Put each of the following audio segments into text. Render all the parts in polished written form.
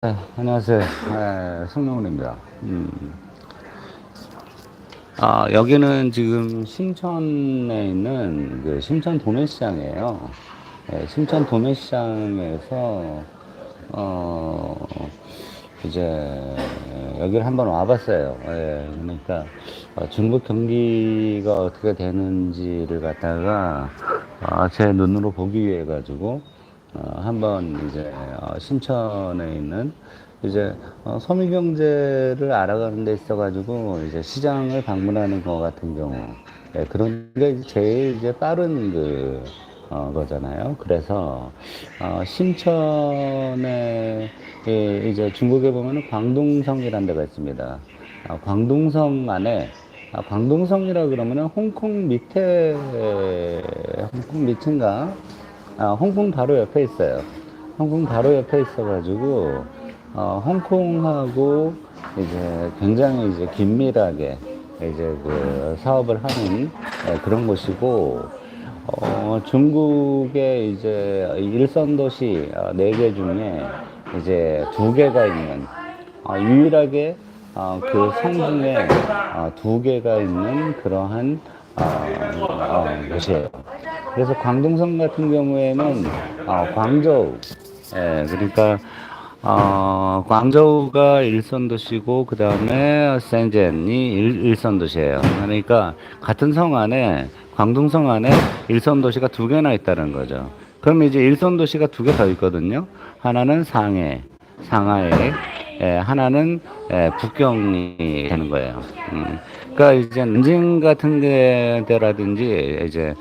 안녕하세요. 성룡훈입니다. 여기는 지금 심천에 있는 그 심천 도매시장이에요. 심천 도매시장에서, 어, 이제 여기를 한번 와봤어요. 그러니까 중국 경기가 어떻게 되는지를 갖다가 제 눈으로 보기 위해 가지고 한번 이제 신천에 있는 이제 소미경제를 알아가는 데 있어가지고 이제 시장을 방문하는 것 같은 경우, 그런 게 이제 제일 이제 빠른 거잖아요. 그래서 신천에 이제 중국에 보면은 광동성이라는 데가 있습니다. 광동성 안에 광동성이라 그러면은 홍콩 밑인가? 홍콩 바로 옆에 있어요. 홍콩 바로 옆에 있어가지고, 홍콩하고 이제 굉장히 이제 긴밀하게 이제 그 사업을 하는 그런 곳이고, 중국의 이제 일선도시 4개 중에 이제 2개가 있는, 유일하게 그 성중에 2개가 있는 그러한 곳이에요. 그래서 광동성 같은 경우에는 광저우, 그러니까 광저우가 일선도시고 그 다음에 센젠이 일선도시예요. 그러니까 같은 성 안에 광동성 안에 일선도시가 2개나 있다는 거죠. 그럼 이제 일선도시가 2개 더 있거든요. 하나는 상하이, 하나는 북경이 되는 거예요. 그러니까 이제 난징 같은 데라든지 이제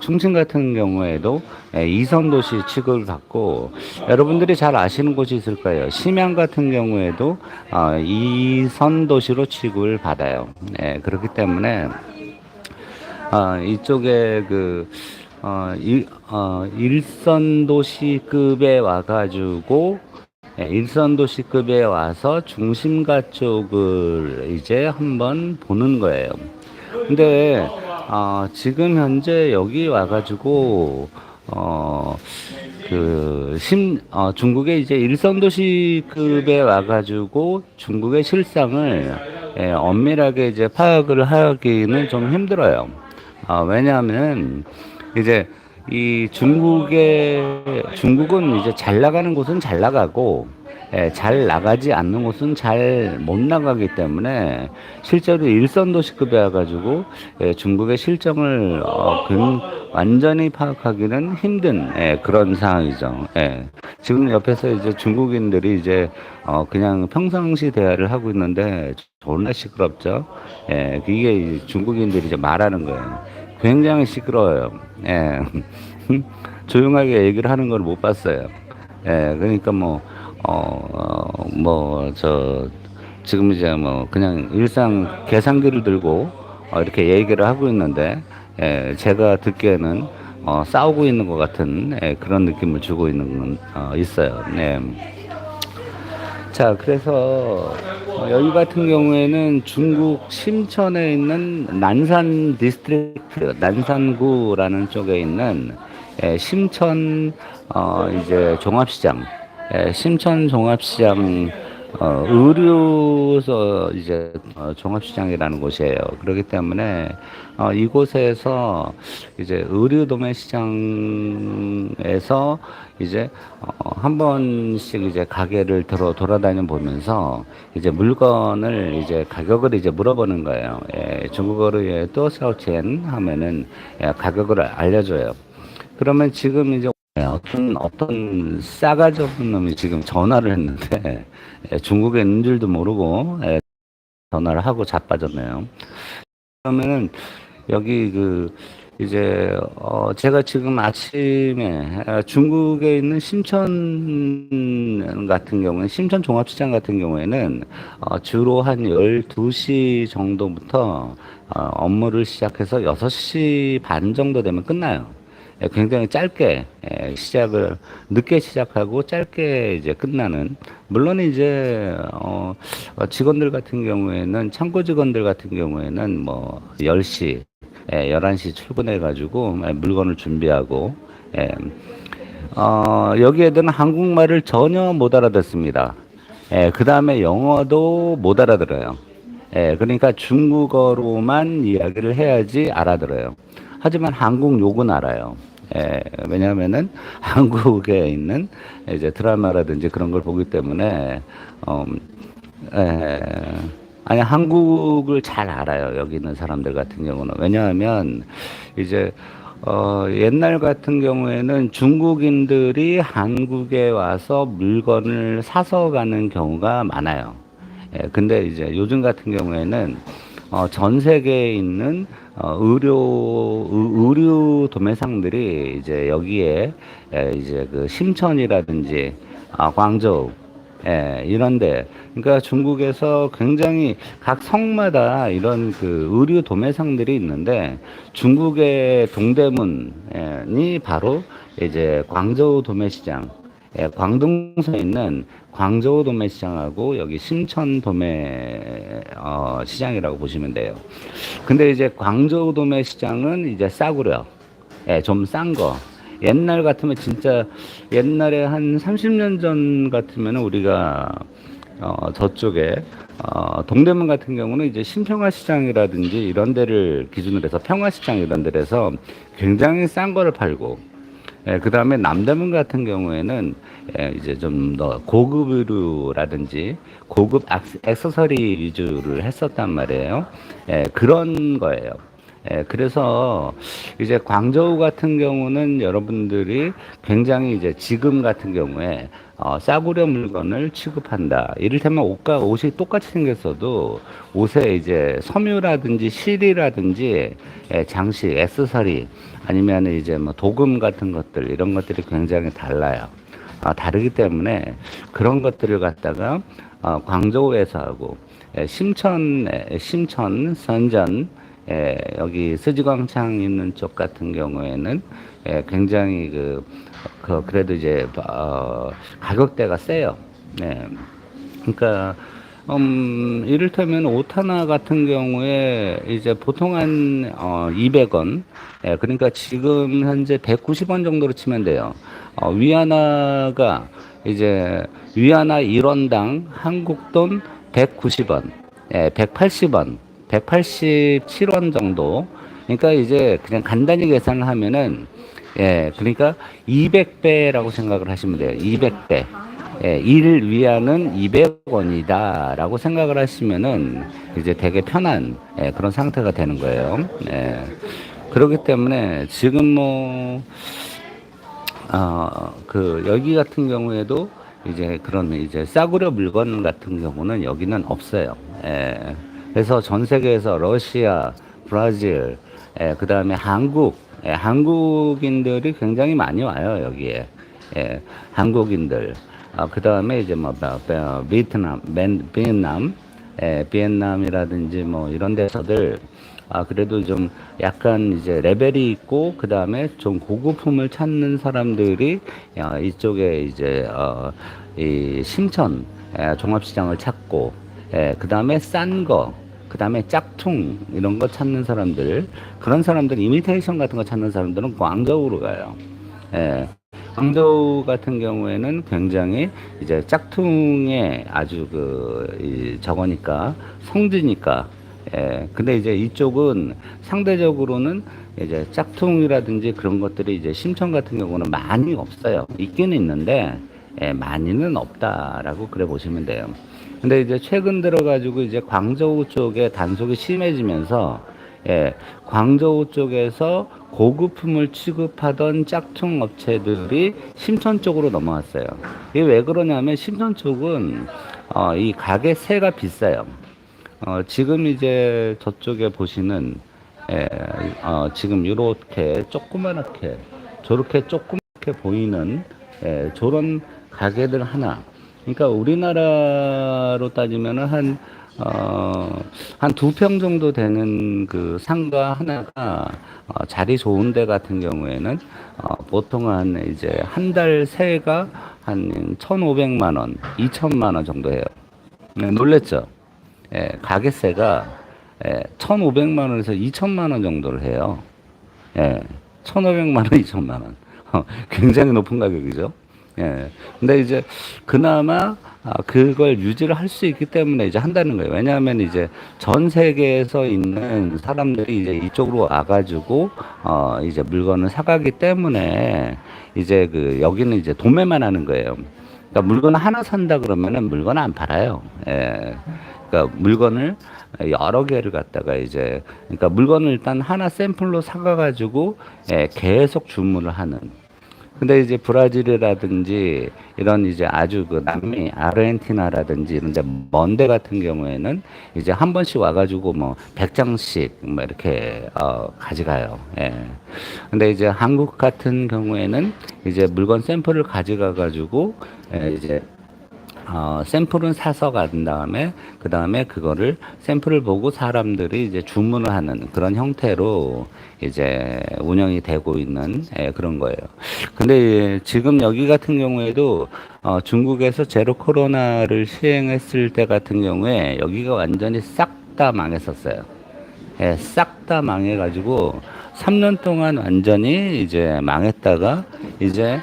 충칭 같은 경우에도 이선 도시 취급을 받고, 여러분들이 잘 아시는 곳이 있을 거예요. 심양 같은 경우에도 이선 도시로 취급을 받아요. 그렇기 때문에 이쪽에 일선 도시급에 와가지고 일선 도시급에 와서 중심가 쪽을 이제 한번 보는 거예요. 근데 지금 현재 여기 와가지고 중국의 이제 일선 도시급에 와가지고 중국의 실상을 엄밀하게 이제 파악을 하기는 좀 힘들어요. 왜냐하면 이제 중국은 이제 잘 나가는 곳은 잘 나가고, 잘 나가지 않는 곳은 잘 못 나가기 때문에 실제로 일선 도시급에 와가지고 중국의 실정을 완전히 파악하기는 힘든 그런 상황이죠. 지금 옆에서 이제 중국인들이 이제 그냥 평상시 대화를 하고 있는데 존나 시끄럽죠. 이게 중국인들이 이제 말하는 거예요. 굉장히 시끄러워요. 예. 조용하게 얘기를 하는 걸 못 봤어요. 그러니까 지금 이제 그냥 일상 계산기를 들고, 이렇게 얘기를 하고 있는데, 제가 듣기에는, 싸우고 있는 것 같은, 그런 느낌을 주고 있어요. 네. 자, 그래서 여기 같은 경우에는 중국 심천에 있는 난산 디스트릭트, 난산구라는 쪽에 있는 심천 이제 종합시장, 심천 종합시장 의류서 이제 종합시장이라는 곳이에요. 그렇기 때문에 이곳에서 이제 의류 도매 시장에서 이제 한 번씩 이제 가게를 돌아다녀 보면서 이제 물건을 이제 가격을 이제 물어보는 거예요. 중국어로 또 샤오첸 하면은 가격을 알려줘요. 그러면 지금 이제 어떤 싸가지 없는 놈이 지금 전화를 했는데 중국에 있는 줄도 모르고 전화를 하고 자빠졌네요. 그러면은 여기 이제 제가 지금 아침에 중국에 있는 심천 같은 경우는 심천 종합시장 같은 경우에는 주로 한 12시 정도부터 업무를 시작해서 6시 반 정도 되면 끝나요. 굉장히 짧게 시작을 늦게 시작하고 짧게 이제 끝나는, 물론 이제 직원들 같은 경우에는 창고 직원들 같은 경우에는 10시 11시 출근해 가지고 물건을 준비하고 여기 애들은 한국말을 전혀 못 알아듣습니다. 예, 그 다음에 영어도 못 알아들어요. 예, 그러니까 중국어로만 이야기를 해야지 알아들어요. 하지만 한국 욕은 알아요. 예, 왜냐하면은 한국에 있는 이제 드라마라든지 그런 걸 보기 때문에, 어, 예, 아니, 한국을 잘 알아요. 여기 있는 사람들 같은 경우는. 왜냐하면, 이제, 옛날 같은 경우에는 중국인들이 한국에 와서 물건을 사서 가는 경우가 많아요. 예, 근데 이제 요즘 같은 경우에는, 전 세계에 있는, 의류 도매상들이 이제 여기에, 이제 그 심천이라든지, 광저우, 예, 이런데, 그러니까 중국에서 굉장히 각 성마다 이런 그 의류 도매상들이 있는데, 중국의 동대문이 바로 이제 광저우 도매시장, 예, 광둥성에 있는 광저우 도매시장하고 여기 심천 도매 시장이라고 보시면 돼요. 근데 이제 광저우 도매시장은 이제 싸구려, 예, 좀 싼 거. 옛날 같으면 진짜 옛날에 한 30년 전 같으면 우리가 저쪽에 동대문 같은 경우는 이제 신평화 시장이라든지 이런 데를 기준으로 해서 평화 시장 이런 데에서 굉장히 싼 거를 팔고 예, 그 다음에 남대문 같은 경우에는 예, 이제 좀 더 고급 의류라든지 고급 액세서리 위주를 했었단 말이에요. 예, 그런 거예요. 예, 그래서 이제 광저우 같은 경우는 여러분들이 굉장히 이제 지금 같은 경우에 싸구려 물건을 취급한다. 이를테면 옷이 똑같이 생겼어도 옷에 이제 섬유라든지 실이라든지 예, 장식, 액세서리 아니면 이제 뭐 도금 같은 것들 이런 것들이 굉장히 달라요. 다르기 때문에 그런 것들을 갖다가 광저우에서 하고 예, 심천, 선전 여기 스지광창 있는 쪽 같은 경우에는 굉장히 그래도 이제 가격대가 세요. 네. 그러니까 이를테면 옷 하나 같은 경우에 이제 보통 한 200원. 예, 그러니까 지금 현재 190원 정도로 치면 돼요. 위안화가 이제 위안화 1원당 한국 돈 190원, 예, 180원, 187원 정도. 그러니까 이제 그냥 간단히 계산을 하면은 예, 그러니까 200배라고 생각을 하시면 돼요. 200배. 예, 1 위안은 200원이다라고 생각을 하시면은 이제 되게 편한 예, 그런 상태가 되는 거예요. 예. 그렇기 때문에 지금 여기 같은 경우에도 이제 그런 이제 싸구려 물건 같은 경우는 여기는 없어요. 예. 그래서 전 세계에서 러시아, 브라질, 예, 그 다음에 한국, 예, 한국인들이 굉장히 많이 와요, 여기에. 예, 한국인들. 그 다음에 이제 비엔남, 예, 비엔남이라든지 뭐 이런 데서들, 그래도 좀 약간 이제 레벨이 있고, 그 다음에 좀 고급품을 찾는 사람들이, 이쪽에 이제, 이 심천, 종합시장을 찾고, 그 다음에 싼 거, 그 다음에 짝퉁, 이런 거 찾는 사람들, 그런 사람들, 이미테이션 같은 거 찾는 사람들은 광저우로 가요. 예. 광저우 같은 경우에는 굉장히 이제 짝퉁에 아주 저거니까, 성지니까, 예. 근데 이제 이쪽은 상대적으로는 이제 짝퉁이라든지 그런 것들이 이제 심천 같은 경우는 많이 없어요. 있기는 있는데, 예, 많이는 없다라고 그래 보시면 돼요. 근데 이제 최근 들어가지고 이제 광저우 쪽에 단속이 심해지면서, 예, 광저우 쪽에서 고급품을 취급하던 짝퉁 업체들이 심천 쪽으로 넘어왔어요. 이게 왜 그러냐면 심천 쪽은, 이 가게세가 비싸요. 지금 이제 저쪽에 보시는, 지금 요렇게 조그맣게, 저렇게 조그맣게 보이는, 저런 가게들 하나. 그러니까 우리나라로 따지면은 한 두 평 정도 되는 그 상가 하나가, 자리 좋은 데 같은 경우에는, 보통 이제 한 달 세가 한 1,500만 원, 2천만 원 정도 해요. 네, 놀랬죠? 예, 가게세가 1,500만 원에서 2천만 원 정도를 해요. 예, 1,500만 원, 2천만 원. 굉장히 높은 가격이죠. 예. 근데 이제 그나마 그걸 유지를 할 수 있기 때문에 이제 한다는 거예요. 왜냐하면 이제 전 세계에서 있는 사람들이 이제 이쪽으로 와가지고 이제 물건을 사가기 때문에 이제 그 여기는 이제 도매만 하는 거예요. 그러니까 물건 하나 산다 그러면은 물건 안 팔아요. 예. 그러니까 물건을 여러 개를 갖다가 이제 그러니까 물건을 일단 하나 샘플로 사가가지고 계속 주문을 하는. 근데 이제 브라질이라든지 이런 이제 아주 그 남미 아르헨티나라든지 이런 데 먼데 같은 경우에는 이제 한 번씩 와가지고 뭐 100장씩 뭐 이렇게 가져가요. 예. 근데 이제 한국 같은 경우에는 이제 물건 샘플을 가져가 가지고 이제 샘플은 사서 간 다음에, 그 다음에 그거를 샘플을 보고 사람들이 이제 주문을 하는 그런 형태로 이제 운영이 되고 있는 그런 거예요. 근데 지금 여기 같은 경우에도 중국에서 제로 코로나를 시행했을 때 같은 경우에 여기가 완전히 싹 다 망했었어요. 예, 싹 다 망해가지고 3년 동안 완전히 이제 망했다가 이제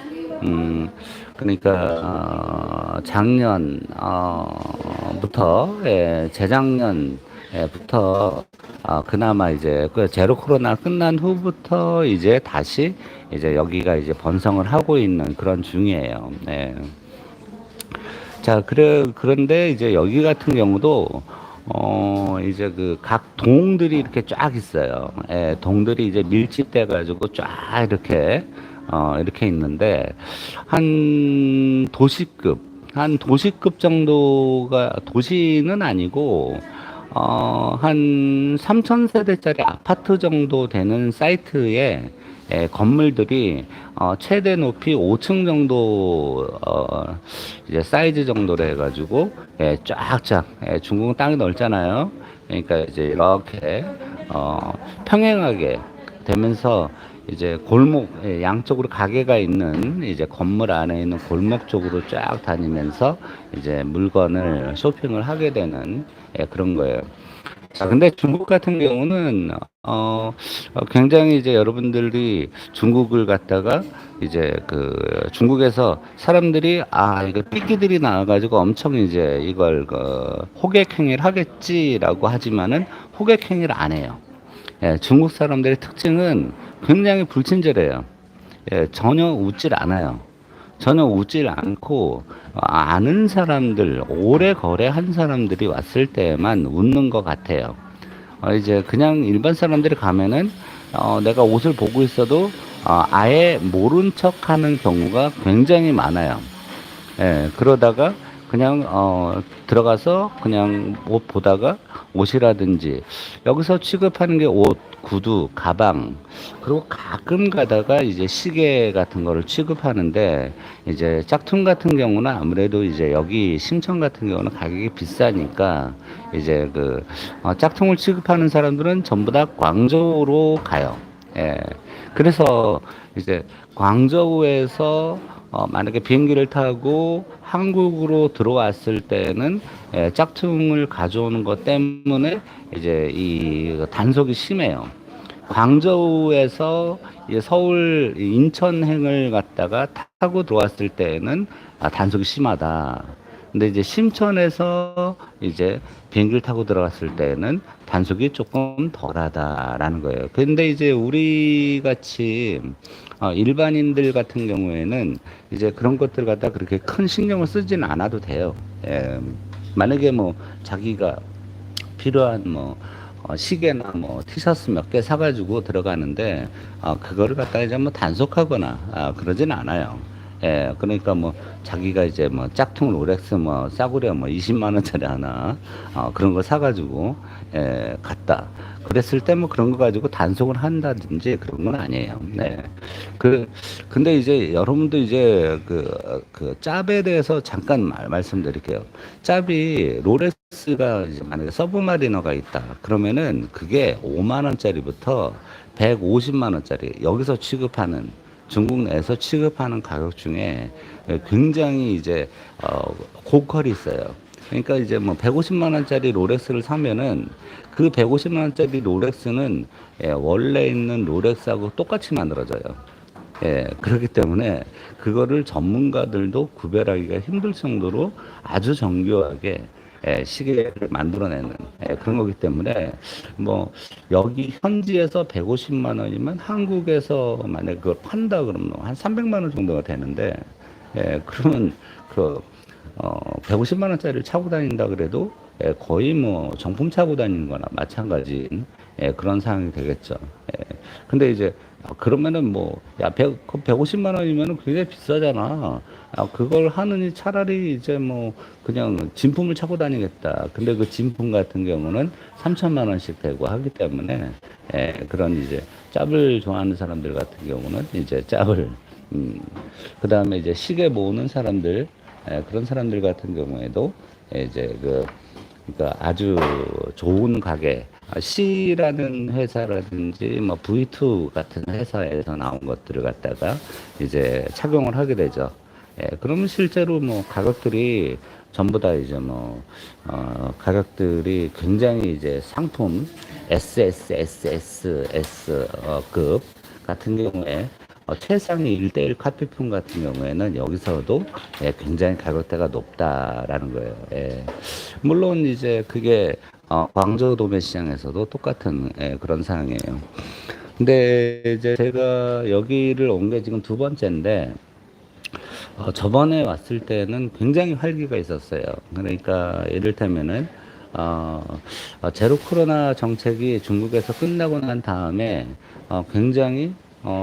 그러니까 작년 부터 재작년부터 그나마 이제 그 제로 코로나 끝난 후부터 이제 다시 이제 여기가 이제 번성을 하고 있는 그런 중이에요. 네. 자, 그런데 이제 여기 같은 경우도 이제 그 각 동들이 이렇게 쫙 있어요. 예, 동들이 이제 밀집돼 가지고 쫙 이렇게 이렇게 있는데 한 도시급 정도가 도시는 아니고 한 3,000세대짜리 아파트 정도 되는 사이트에 건물들이 최대 높이 5층 정도 이제 사이즈 정도로 해가지고 쫙쫙 중국은 땅이 넓잖아요. 그러니까 이제 이렇게 평행하게 되면서 이제 골목 양쪽으로 가게가 있는 이제 건물 안에 있는 골목 쪽으로 쫙 다니면서 이제 물건을 쇼핑을 하게 되는 그런 거예요. 자, 근데 중국 같은 경우는 굉장히 이제 여러분들이 중국을 갖다가 이제 그 중국에서 사람들이 이거 삐끼들이 나와가지고 엄청 이제 이걸 그 호객행위를 하겠지라고 하지만은 호객행위를 안 해요. 예, 중국 사람들의 특징은 굉장히 불친절해요. 예, 전혀 웃질 않아요. 전혀 웃질 않고 아는 사람들, 오래 거래한 사람들이 왔을 때만 웃는 것 같아요. 이제 그냥 일반 사람들이 가면은 내가 옷을 보고 있어도 아예 모른 척하는 경우가 굉장히 많아요. 예, 그러다가 그냥 들어가서 그냥 옷 보다가 옷이라든지 여기서 취급하는 게 옷, 구두, 가방 그리고 가끔 가다가 이제 시계 같은 거를 취급하는데 이제 짝퉁 같은 경우는 아무래도 이제 여기 심천 같은 경우는 가격이 비싸니까 이제 그 짝퉁을 취급하는 사람들은 전부 다 광저우로 가요. 예. 그래서 이제 광저우에서 만약에 비행기를 타고 한국으로 들어왔을 때는 짝퉁을 가져오는 것 때문에 이제 이 단속이 심해요. 광저우에서 이제 서울 인천행을 갔다가 타고 들어왔을 때는 단속이 심하다. 근데 이제 심천에서 이제 비행기를 타고 들어갔을 때는 단속이 조금 덜하다라는 거예요. 근데 이제 우리 같이 일반인들 같은 경우에는 이제 그런 것들 갖다 그렇게 큰 신경을 쓰지는 않아도 돼요. 만약에 뭐 자기가 필요한 뭐 시계나 뭐 티셔츠 몇 개 사가지고 들어가는데 그거를 갖다가 이제 뭐 단속하거나 그러진 않아요. 그러니까 뭐 자기가 이제 뭐 짝퉁 롤렉스 뭐 싸구려 뭐 20만 원짜리 하나 그런 거 사가지고 갔다. 그랬을 때 뭐 그런 거 가지고 단속을 한다든지 그런 건 아니에요. 네. 근데 이제 여러분도 이제 그 짭에 대해서 잠깐 말씀드릴게요. 짭이 롤렉스가 이제 만약에 서브마리너가 있다. 그러면은 그게 5만 원짜리부터 150만 원짜리 여기서 취급하는 중국 내에서 취급하는 가격 중에 굉장히 이제 고퀄이 있어요. 그러니까 이제 뭐 150만 원짜리 롤렉스를 사면은 그 150만 원짜리 롤렉스는 원래 있는 롤렉스하고 똑같이 만들어져요. 예, 그렇기 때문에 그거를 전문가들도 구별하기가 힘들 정도로 아주 정교하게 시계를 만들어내는 그런 거기 때문에 뭐 여기 현지에서 150만 원이면 한국에서 만약 그걸 판다 그러면 한 300만 원 정도가 되는데 그러면 그 150만 원짜리를 차고 다닌다 그래도 거의 뭐 정품 차고 다니는 거나 마찬가지인 그런 상황이 되겠죠. 근데 이제 그러면은 뭐, 야, 150만 원이면은 굉장히 비싸잖아. 그걸 하느니 차라리 이제 뭐, 그냥 진품을 차고 다니겠다. 근데 그 진품 같은 경우는 3천만 원씩 되고 하기 때문에, 그런 이제 짭을 좋아하는 사람들 같은 경우는 이제 짭을, 그 다음에 이제 시계 모으는 사람들, 그런 사람들 같은 경우에도 이제 그러니까 아주 좋은 가게, C라는 회사라든지 뭐 V2 같은 회사에서 나온 것들을 갖다가 이제 착용을 하게 되죠. 그러면 실제로 뭐 가격들이 전부 다 이제 뭐, 가격들이 굉장히 이제 상품 SSSS 급 같은 경우에 최상위 1대1 카피품 같은 경우에는 여기서도 굉장히 가격대가 높다라는 거예요. 물론 이제 그게 광저우 도매 시장에서도 똑같은 그런 상황이에요. 근데 이제 제가 여기를 온 게 지금 두 번째인데 저번에 왔을 때는 굉장히 활기가 있었어요. 그러니까 이를테면은 제로 코로나 정책이 중국에서 끝나고 난 다음에 굉장히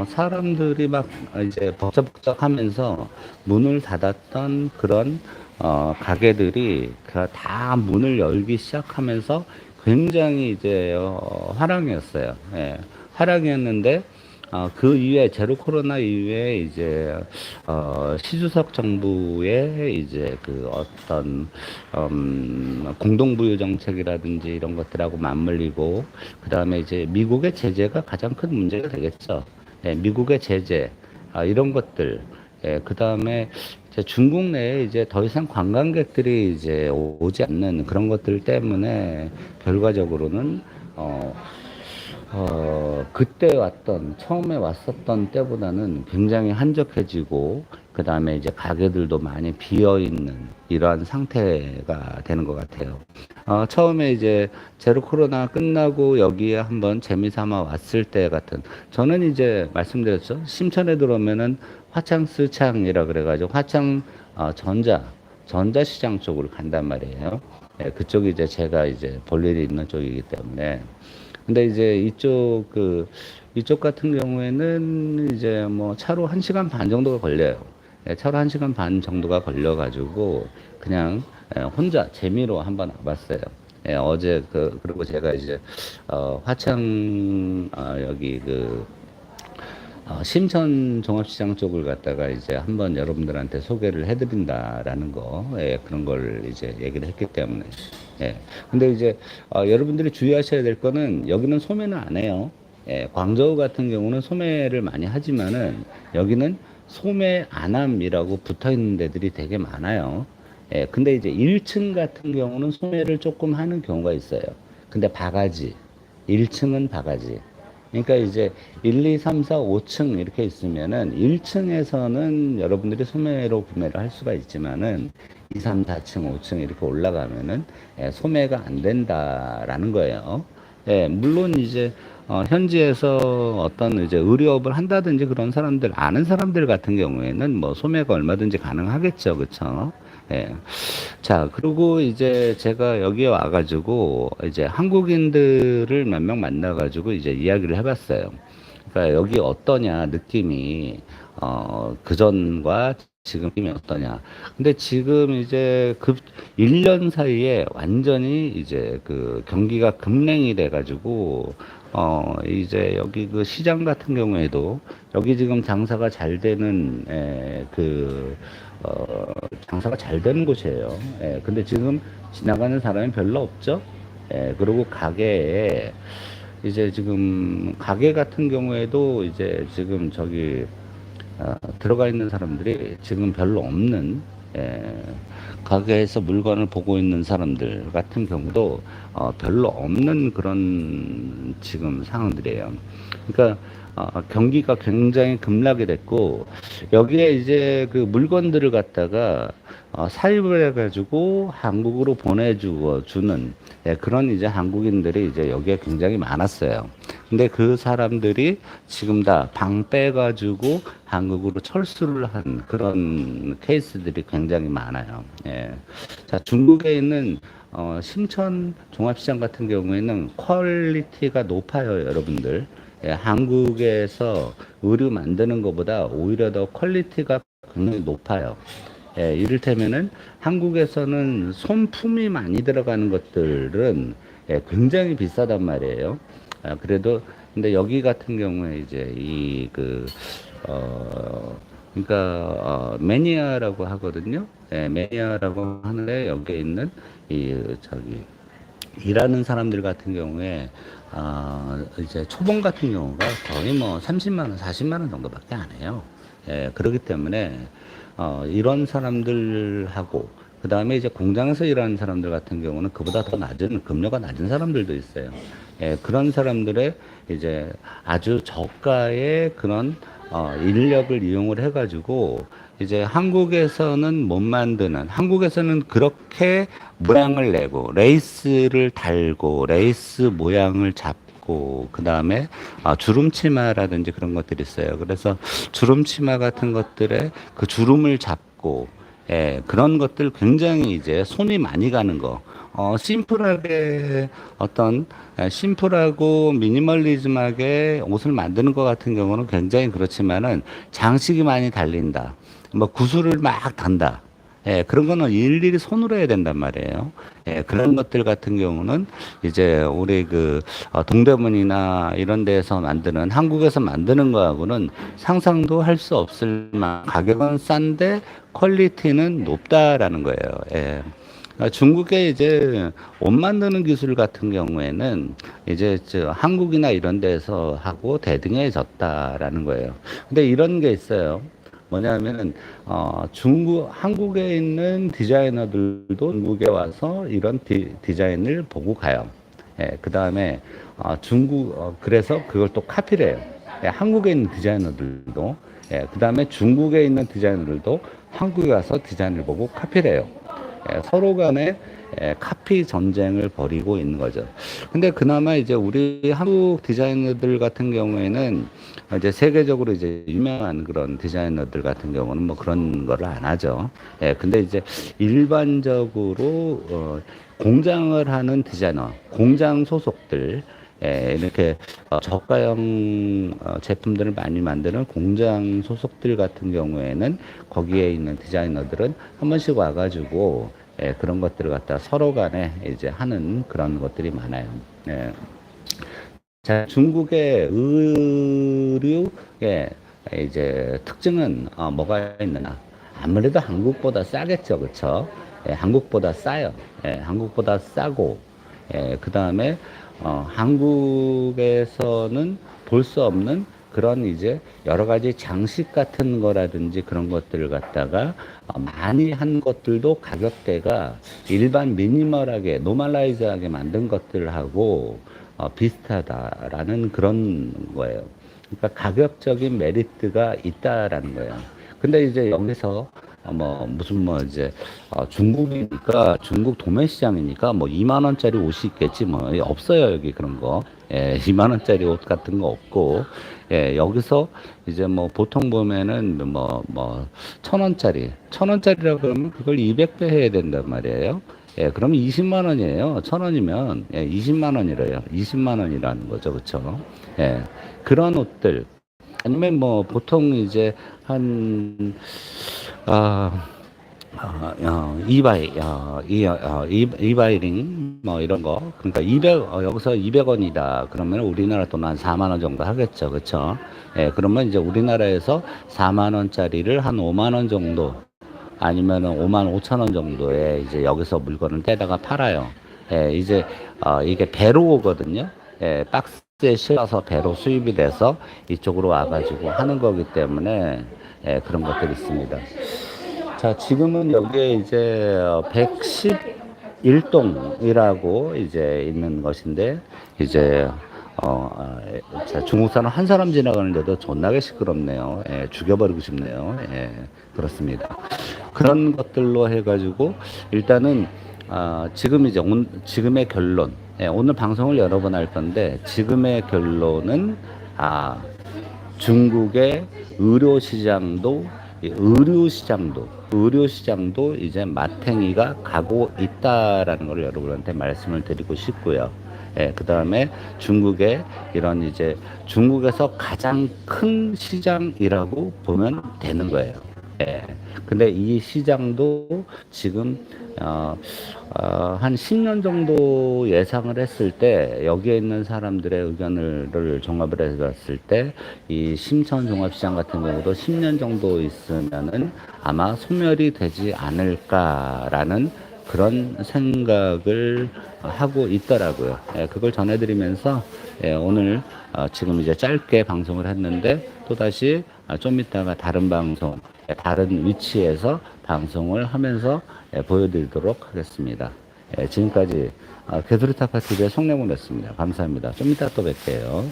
사람들이 막 이제 벅적벅적 하면서 문을 닫았던 그런 가게들이 다 문을 열기 시작하면서 굉장히 이제 화랑이었어요. 화랑이었는데 그 이후에 제로 코로나 이후에 이제 시주석 정부의 이제 그 어떤 공동부유 정책이라든지 이런 것들하고 맞물리고 그 다음에 이제 미국의 제재가 가장 큰 문제가 되겠죠. 미국의 제재 이런 것들 그 다음에 중국 내에 이제 더 이상 관광객들이 이제 오지 않는 그런 것들 때문에 결과적으로는 그때 처음에 왔었던 때보다는 굉장히 한적해지고, 그 다음에 이제 가게들도 많이 비어 있는 이러한 상태가 되는 것 같아요. 처음에 이제 제로 코로나 끝나고 여기에 한번 재미삼아 왔을 때 같은, 저는 이제 말씀드렸죠. 심천에 들어오면은 화창스창이라 그래가지고 전자시장 쪽으로 간단 말이에요. 그쪽이 이제 제가 이제 볼 일이 있는 쪽이기 때문에. 근데 이제 이쪽 같은 경우에는 이제 뭐 차로 1시간 반 정도가 걸려요. 차로 1시간 반 정도가 걸려가지고 그냥 혼자 재미로 한번 와봤어요. 어제 그리고 제가 이제 화창 여기 심천 종합시장 쪽을 갖다가 이제 한번 여러분들한테 소개를 해드린다라는 거, 그런 걸 이제 얘기를 했기 때문에. 근데 이제, 여러분들이 주의하셔야 될 거는 여기는 소매는 안 해요. 광저우 같은 경우는 소매를 많이 하지만은 여기는 소매 안함이라고 붙어 있는 데들이 되게 많아요. 근데 이제 1층 같은 경우는 소매를 조금 하는 경우가 있어요. 근데 바가지, 1층은 바가지. 그러니까 이제 1, 2, 3, 4, 5층 이렇게 있으면은 1층에서는 여러분들이 소매로 구매를 할 수가 있지만은 2, 3, 4층, 5층 이렇게 올라가면은 소매가 안 된다라는 거예요. 물론 이제 현지에서 어떤 이제 의료업을 한다든지 그런 사람들 아는 사람들 같은 경우에는 뭐 소매가 얼마든지 가능하겠죠, 그렇죠? 예. 자, 그리고 이제 제가 여기에 와가지고 이제 한국인들을 몇 명 만나가지고 이제 이야기를 해봤어요. 그러니까 여기 어떠냐, 느낌이, 그전과 지금 느낌이 어떠냐. 근데 지금 이제 1년 사이에 완전히 이제 경기가 급냉이 돼가지고, 이제 여기 시장 같은 경우에도 여기 지금 장사가 잘 되는, 장사가 잘 되는 곳이에요. 근데 지금 지나가는 사람이 별로 없죠. 그리고 이제 지금 가게 같은 경우에도 이제 지금 들어가 있는 사람들이 지금 별로 없는, 가게에서 물건을 보고 있는 사람들 같은 경우도 별로 없는 그런 지금 상황들이에요. 그러니까 경기가 굉장히 급락이 됐고, 여기에 이제 그 물건들을 갖다가 사입을 해가지고 한국으로 보내주고 주는, 예, 그런 이제 한국인들이 이제 여기에 굉장히 많았어요. 근데 그 사람들이 지금 다 방 빼가지고 한국으로 철수를 한 그런 케이스들이 굉장히 많아요. 예. 자, 중국에 있는 심천 종합시장 같은 경우에는 퀄리티가 높아요, 여러분들. 예, 한국에서 의류 만드는 것보다 오히려 더 퀄리티가 굉장히 높아요. 예, 이를테면은 한국에서는 손품이 많이 들어가는 것들은 예, 굉장히 비싸단 말이에요. 그래도 근데 여기 같은 경우에 이제 그러니까 매니아라고 하거든요. 예, 매니아라고 하는데 여기에 있는 저기 일하는 사람들 같은 경우에 이제 초봉 같은 경우가 거의 뭐 30만 원, 40만 원 정도밖에 안 해요. 예, 그렇기 때문에 이런 사람들하고 그 다음에 이제 공장에서 일하는 사람들 같은 경우는 그보다 더 낮은 급료가 낮은 사람들도 있어요. 예, 그런 사람들의 이제 아주 저가의 그런 인력을 이용을 해가지고 이제 한국에서는 못 만드는, 한국에서는 그렇게 모양을 내고 레이스를 달고 레이스 모양을 잡고 그 다음에 주름 치마라든지 그런 것들이 있어요. 그래서 주름 치마 같은 것들에 그 주름을 잡고 예, 그런 것들 굉장히 이제 손이 많이 가는 거. 심플하게 심플하고 미니멀리즘하게 옷을 만드는 것 같은 경우는 굉장히 그렇지만은 장식이 많이 달린다. 뭐 구슬을 막 단다. 예, 그런 거는 일일이 손으로 해야 된단 말이에요. 예, 그런 것들 같은 경우는 이제 우리 동대문이나 이런 데서 만드는, 한국에서 만드는 거하고는 상상도 할 수 없을 만큼 가격은 싼데 퀄리티는 높다라는 거예요. 예. 중국의 이제 옷 만드는 기술 같은 경우에는 이제 한국이나 이런 데서 하고 대등해졌다라는 거예요. 근데 이런 게 있어요. 뭐냐면은 한국에 있는 디자이너들도 중국에 와서 이런 디자인을 보고 가요. 예, 그 다음에 그래서 그걸 또 카피를 해요. 예, 한국에 있는 디자이너들도, 예, 그 다음에 중국에 있는 디자이너들도 한국에 와서 디자인을 보고 카피를 해요. 예, 서로 간에 카피 전쟁을 벌이고 있는 거죠. 근데 그나마 이제 우리 한국 디자이너들 같은 경우에는 이제 세계적으로 이제 유명한 그런 디자이너들 같은 경우는 뭐 그런 거를 안 하죠. 예, 근데 이제 일반적으로 공장을 하는 디자이너, 공장 소속들, 예, 이렇게 저가형 제품들을 많이 만드는 공장 소속들 같은 경우에는 거기에 있는 디자이너들은 한 번씩 와가지고 예, 그런 것들을 갖다 서로 간에 이제 하는 그런 것들이 많아요. 예. 자, 중국의 의류의 이제 특징은 뭐가 있느냐? 아무래도 한국보다 싸겠죠, 그렇죠? 예, 한국보다 싸요. 예, 한국보다 싸고, 예, 그 다음에 한국에서는 볼 수 없는 그런 이제 여러 가지 장식 같은 거라든지 그런 것들을 갖다가 많이 한 것들도 가격대가 일반 미니멀하게 노멀라이즈하게 만든 것들하고 비슷하다라는 그런 거예요. 그러니까 가격적인 메리트가 있다라는 거예요. 근데 이제 여기서 이제 중국이니까 중국 도매 시장이니까 뭐 2만 원짜리 옷이 있겠지 뭐 없어요 여기 그런 거. 예, 2만 원짜리 옷 같은 거 없고 예, 여기서 이제 뭐 보통 보면은 천 원짜리라고 그러면 그걸 200배 해야 된단 말이에요. 예, 그러면 20만 원이에요. 천 원이면 예, 20만 원이래요. 20만 원이라는 거죠, 그렇죠? 예, 그런 옷들 아니면 뭐 보통 이제 한 이바이링 뭐 이런 거 그러니까 여기서 200원이다 그러면 우리나라 돈 한 4만 원 정도 하겠죠, 그렇죠? 예, 그러면 이제 우리나라에서 4만 원짜리를 한 5만 원 정도 아니면은 5만 5천 원 정도에 이제 여기서 물건을 떼다가 팔아요. 예, 이제 이게 배로 오거든요. 예, 박스에 실어서 배로 수입이 돼서 이쪽으로 와가지고 하는 거기 때문에 예, 그런 것들이 있습니다. 자, 지금은 여기에 이제 111동이라고 이제 있는 것인데, 이제 중국 사람 한 사람 지나가는데도 존나게 시끄럽네요. 예, 죽여버리고 싶네요. 예, 그렇습니다. 그런 것들로 해가지고 일단은 지금 이제 지금의 결론, 예, 오늘 방송을 여러 번 할 건데 지금의 결론은 중국의 의료 시장도 이제 마탱이가 가고 있다라는 걸 여러분한테 말씀을 드리고 싶고요. 예, 그 다음에 중국의 이런 이제 중국에서 가장 큰 시장이라고 보면 되는 거예요. 예. 근데 이 시장도 지금 한 10년 정도 예상을 했을 때 여기에 있는 사람들의 의견을 종합을 해봤을 때 이 심천 종합시장 같은 경우도 10년 정도 있으면은 아마 소멸이 되지 않을까라는 그런 생각을 하고 있더라고요. 예, 그걸 전해드리면서 예, 오늘 지금 이제 짧게 방송을 했는데 또다시 좀 이따가 다른 방송, 다른 위치에서 방송을 하면서 보여드리도록 하겠습니다. 지금까지 개소리타파TV의 송래곤이었습니다. 감사합니다. 좀 이따 또 뵐게요.